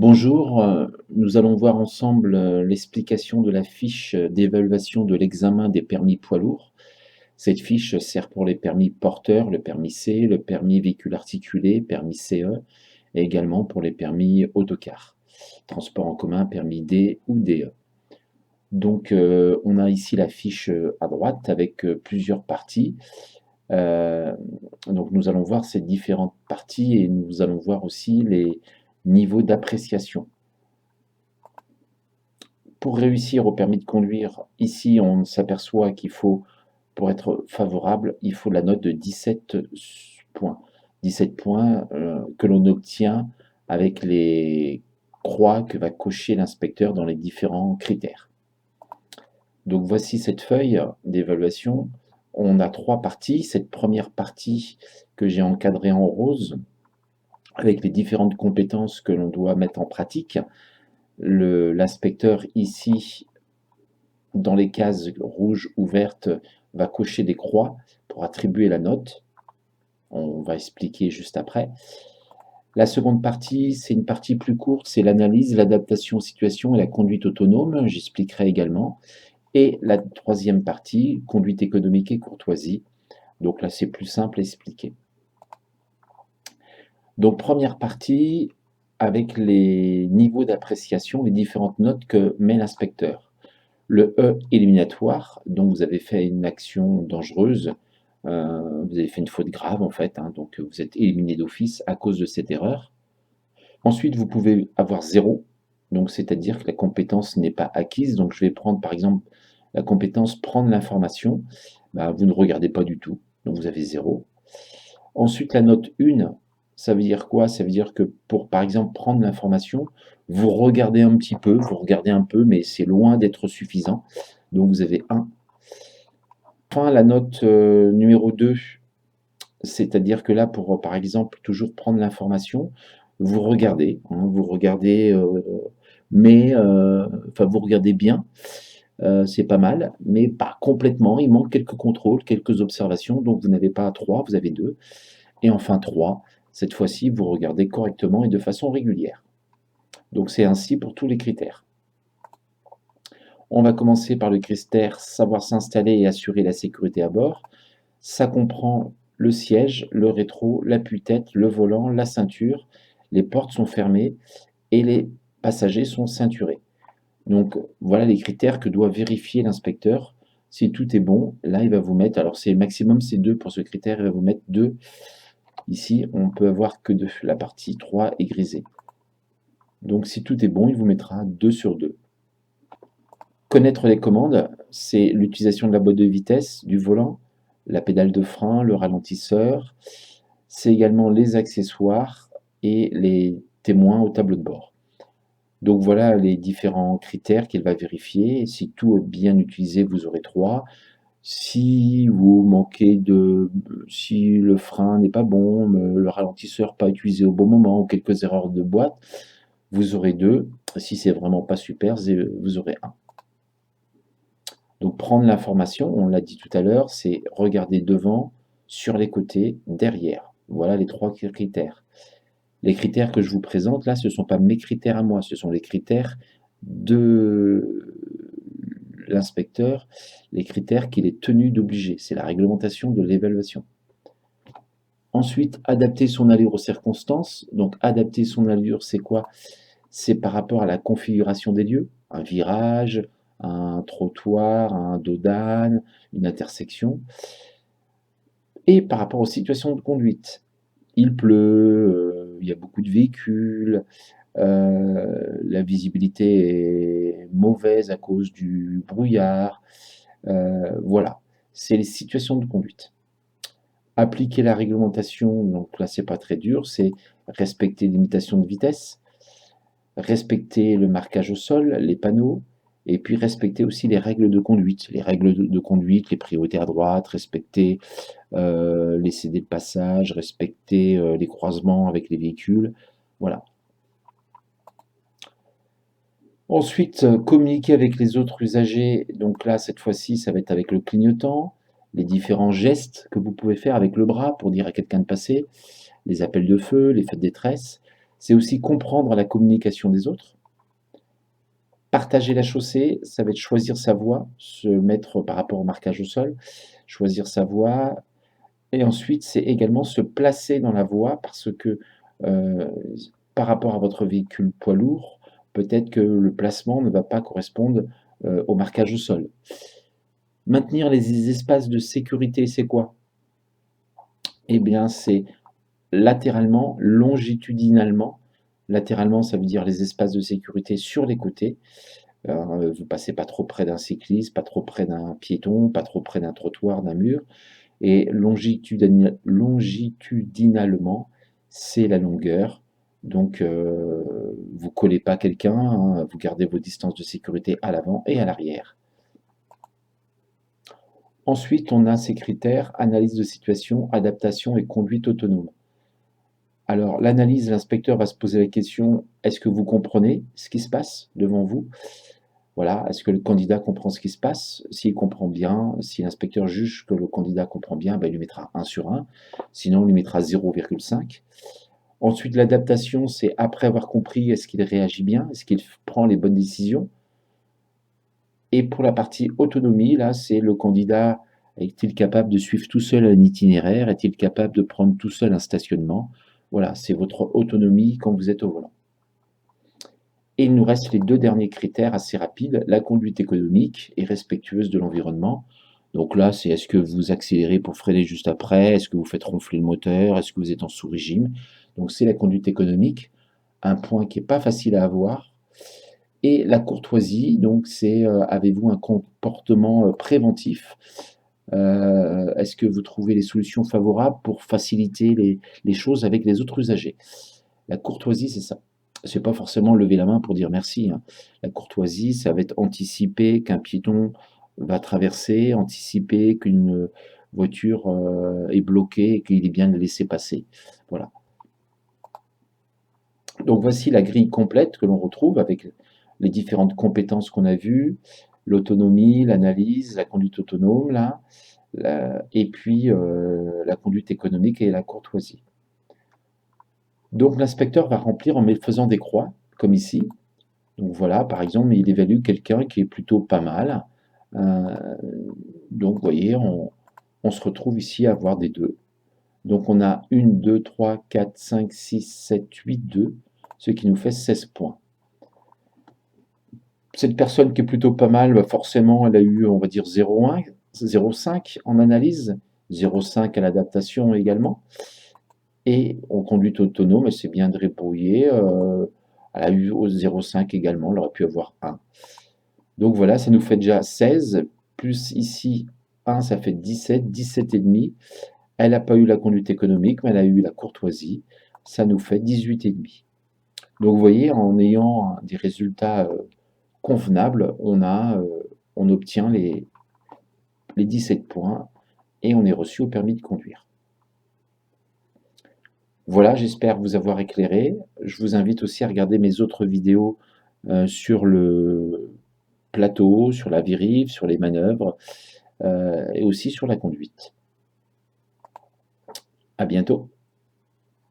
Bonjour, nous allons voir ensemble l'explication de la fiche d'évaluation de l'examen des permis poids lourds. Cette fiche sert pour les permis porteurs, le permis C, le permis véhicule articulé, permis CE, et également pour les permis autocar, transport en commun, permis D ou DE. Donc, on a ici la fiche à droite avec plusieurs parties. Euh, donc, nous allons voir ces différentes parties et nous allons voir aussi les niveaux d'appréciation. Pour réussir au permis de conduire, ici, on s'aperçoit qu'il faut, pour être favorable, il faut la note de 17 points. 17 points que l'on obtient avec les croix que va cocher l'inspecteur dans les différents critères. Donc voici cette feuille d'évaluation. On a trois parties. Cette première partie que j'ai encadrée en rose, avec les différentes compétences que l'on doit mettre en pratique. L'inspecteur ici, dans les cases rouges ou vertes, va cocher des croix pour attribuer la note. On va expliquer juste après. La seconde partie, c'est une partie plus courte, c'est l'analyse, l'adaptation aux situations et la conduite autonome, j'expliquerai également. Et la troisième partie, conduite économique et courtoisie. Donc là, c'est plus simple à expliquer. Donc première partie, avec les niveaux d'appréciation, les différentes notes que met l'inspecteur. Le E éliminatoire, donc vous avez fait une action dangereuse, vous avez fait une faute grave en fait, hein, donc vous êtes éliminé d'office à cause de cette erreur. Ensuite, vous pouvez avoir 0, donc c'est-à-dire que la compétence n'est pas acquise. Donc je vais prendre par exemple la compétence prendre l'information, vous ne regardez pas du tout, donc vous avez 0. Ensuite, la note 1, ça veut dire quoi? Ça veut dire que pour, par exemple, prendre l'information, vous regardez un petit peu, mais c'est loin d'être suffisant. Donc vous avez 1. Enfin, la note numéro 2, c'est-à-dire que là, pour, par exemple, toujours prendre l'information, vous regardez, hein, vous regardez bien, c'est pas mal, mais pas complètement. Il manque quelques contrôles, quelques observations, donc vous n'avez pas 3, vous avez 2. Et enfin 3, cette fois-ci, vous regardez correctement et de façon régulière. Donc c'est ainsi pour tous les critères. On va commencer par le critère savoir s'installer et assurer la sécurité à bord. Ça comprend le siège, le rétro, l'appui-tête, le volant, la ceinture, les portes sont fermées et les passagers sont ceinturés. Donc voilà les critères que doit vérifier l'inspecteur. Si tout est bon, là il va vous mettre, alors c'est maximum c'est 2 pour ce critère, il va vous mettre 2. Ici, on peut avoir que 2. La partie 3 est grisée. Donc si tout est bon, il vous mettra 2 sur 2. Connaître les commandes, c'est l'utilisation de la boîte de vitesse, du volant, la pédale de frein, le ralentisseur. C'est également les accessoires et les témoins au tableau de bord. Donc voilà les différents critères qu'il va vérifier. Si tout est bien utilisé, vous aurez 3. Si le frein n'est pas bon, le ralentisseur pas utilisé au bon moment ou quelques erreurs de boîte, vous aurez 2. Si c'est vraiment pas super, vous aurez 1. Donc prendre l'information, on l'a dit tout à l'heure, c'est regarder devant, sur les côtés, derrière. Voilà les 3 critères. Les critères que je vous présente là, ce ne sont pas mes critères à moi, ce sont les critères de l'inspecteur, les critères qu'il est tenu d'obliger. C'est la réglementation de l'évaluation. Ensuite, adapter son allure aux circonstances. Donc adapter son allure, c'est quoi? C'est par rapport à la configuration des lieux, un virage, un trottoir, un dos d'âne, une intersection, et par rapport aux situations de conduite. Il pleut, il y a beaucoup de véhicules, la visibilité est mauvaise à cause du brouillard, voilà, c'est les situations de conduite. Appliquer la réglementation, donc là c'est pas très dur, c'est respecter les limitations de vitesse, respecter le marquage au sol, les panneaux, et puis respecter aussi les règles de conduite. Les règles de conduite, les priorités à droite, respecter les cédés de passage, respecter les croisements avec les véhicules. Voilà. Ensuite, communiquer avec les autres usagers. Donc là, cette fois-ci, ça va être avec le clignotant, les différents gestes que vous pouvez faire avec le bras pour dire à quelqu'un de passer, les appels de feu, les feux de détresse. C'est aussi comprendre la communication des autres. Partager la chaussée, ça va être choisir sa voie, se mettre par rapport au marquage au sol, choisir sa voie. Et ensuite, c'est également se placer dans la voie parce que euh, par rapport à votre véhicule poids lourd, peut-être que le placement ne va pas correspondre au marquage au sol. Maintenir les espaces de sécurité, c'est quoi? Eh bien, c'est latéralement, longitudinalement. Latéralement, ça veut dire les espaces de sécurité sur les côtés. Vous passez pas trop près d'un cycliste, pas trop près d'un piéton, pas trop près d'un trottoir, d'un mur. Et longitudinalement, c'est la longueur. Donc, vous collez pas quelqu'un, hein, vous gardez vos distances de sécurité à l'avant et à l'arrière. Ensuite, on a ces critères, analyse de situation, adaptation et conduite autonome. Alors, l'analyse, l'inspecteur va se poser la question, est-ce que vous comprenez ce qui se passe devant vous? Voilà, est-ce que le candidat comprend ce qui se passe? S'il comprend bien, si l'inspecteur juge que le candidat comprend bien, ben, il lui mettra 1 sur 1, sinon il lui mettra 0,5. Ensuite, l'adaptation, c'est après avoir compris, est-ce qu'il réagit bien? Est-ce qu'il prend les bonnes décisions? Et pour la partie autonomie, là, c'est le candidat, est-il capable de suivre tout seul un itinéraire? Est-il capable de prendre tout seul un stationnement? Voilà, c'est votre autonomie quand vous êtes au volant. Et il nous reste les 2 derniers critères assez rapides, la conduite économique et respectueuse de l'environnement. Donc là, c'est est-ce que vous accélérez pour freiner juste après? Est-ce que vous faites ronfler le moteur? Est-ce que vous êtes en sous-régime? Donc c'est la conduite économique, un point qui est pas facile à avoir. Et la courtoisie, donc c'est, avez-vous un comportement, préventif? Est-ce que vous trouvez les solutions favorables pour faciliter les choses avec les autres usagers? La courtoisie, c'est ça. C'est pas forcément lever la main pour dire merci, hein. La courtoisie, ça va être anticiper qu'un piéton va traverser, anticiper qu'une voiture est bloquée et qu'il est bien de la laisser passer. Voilà. Donc voici la grille complète que l'on retrouve avec les différentes compétences qu'on a vues, l'autonomie, l'analyse, la conduite autonome, là, et puis la conduite économique et la courtoisie. Donc l'inspecteur va remplir en faisant des croix, comme ici. Donc voilà, par exemple, il évalue quelqu'un qui est plutôt pas mal. Euh, donc vous voyez, on se retrouve ici à avoir des 2. Donc on a 1, 2, 3, 4, 5, 6, 7, 8, 2, ce qui nous fait 16 points. Cette personne qui est plutôt pas mal, bah forcément, elle a eu, on va dire, 0,1, 0,5 en analyse, 0,5 à l'adaptation également. Et en conduite autonome, elle s'est bien débrouillée. Elle a eu 0,5 également, elle aurait pu avoir 1. Donc voilà, ça nous fait déjà 16, plus ici 1, ça fait 17, 17 et demi. Elle n'a pas eu la conduite économique, mais elle a eu la courtoisie. Ça nous fait 18 et demi. Donc vous voyez, en ayant des résultats convenables, on obtient les 17 points et on est reçu au permis de conduire. Voilà, j'espère vous avoir éclairé. Je vous invite aussi à regarder mes autres vidéos sur le plateau, sur la virive, sur les manœuvres et aussi sur la conduite. À bientôt.